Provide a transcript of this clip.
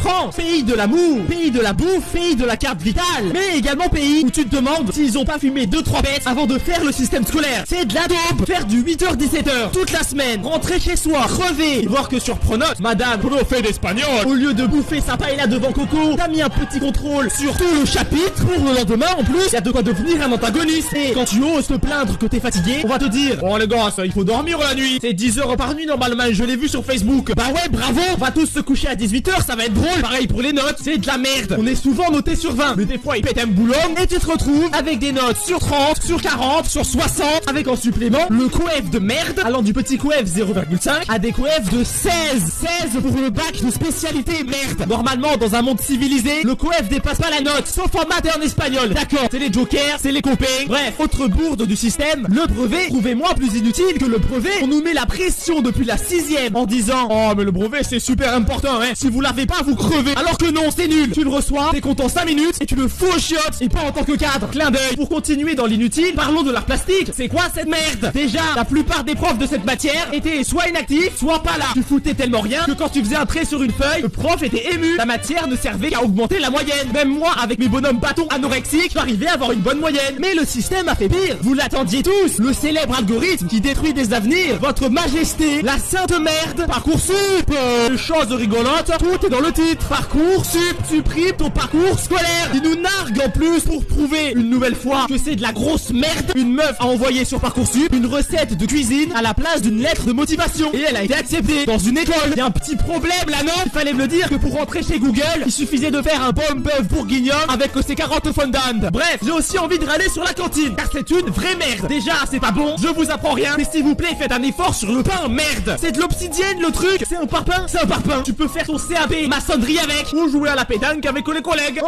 France, pays de l'amour, pays de la bouffe, pays de la carte vitale, mais également pays où tu te demandes s'ils ont pas fumé 2-3 bêtes avant de faire le système scolaire. C'est de la dope. Faire du 8h-17h toute la semaine, rentrer chez soi, crever, voir que sur Pronote, madame prof d'espagnol, au lieu de bouffer sa paella devant Coco, t'as mis un petit contrôle sur tout le chapitre pour le lendemain. En plus, y a de quoi devenir un antagoniste. Et quand tu oses te plaindre que t'es fatigué, on va te dire: oh les gars, ça, il faut dormir la nuit. C'est 10 heures par nuit normalement, je l'ai vu sur Facebook. Bah ouais, bravo. On va tous se coucher à 18h, ça va être drôle. Pareil pour les notes, c'est de la merde. On est souvent noté sur 20, mais des fois ils pètent un boulot et tu te retrouves avec des notes sur 30, sur 40, sur 60, avec en supplément le coef de merde, allant du petit coef 0,5 à des coefs de 16 pour le bac de spécialité merde. Normalement, dans un monde civilisé, le coef dépasse pas la note, sauf en maths et en espagnol. D'accord, c'est les jokers, c'est les copains. Bref, autre bourde du système, le brevet, trouvez-moi plus inutile que le brevet. On nous met la pression depuis la 6ème en disant: oh mais le brevet c'est super important, hein. Si vous l'avez pas, vous crevez. Alors que non, c'est nul. Tu le reçois, t'es content 5 minutes et tu le fous aux chiottes, et pas en tant que cadre. Clin d'œil. Pour continuer dans l'inutile, parlons de l'art plastique. C'est quoi cette merde? Déjà, la plupart des profs de cette matière étaient soit inactifs, soit pas là. Tu foutais tellement rien que quand tu faisais un trait sur une feuille, le prof était ému. La matière ne servait qu'à augmenter la moyenne. Même moi, avec mes bonhommes bâtons anorexiques, j'arrivais à avoir une bonne moyenne. Mais le système a fait pire. Vous l'attendiez tous. Le célèbre algorithme qui détruit des avenirs. Votre majesté, la sainte merde. Parcoursup. Chose rigolote, tout est dans le titre. Parcoursup supprime ton parcours scolaire. Il nous nargue en plus pour prouver une nouvelle fois que c'est de la grosse merde. Une meuf a envoyé sur Parcoursup une recette de cuisine à la place d'une lettre de motivation. Et elle a été acceptée dans une école. Y a un petit problème là, non? Il fallait me le dire que pour rentrer chez Google, il suffisait de faire un pomme bœuf bourguignon avec ses 40 fondant. Bref, j'ai aussi envie de râler sur la cantine, car c'est une vraie merde. Déjà, c'est pas bon, je vous apprends rien, mais s'il vous plaît, faites un effort sur le pain, merde. C'est de l'obsidienne le truc. C'est un parpaing. Tu peux faire ton CAP maçonnerie avec, ou jouer à la pétanque avec les collègues.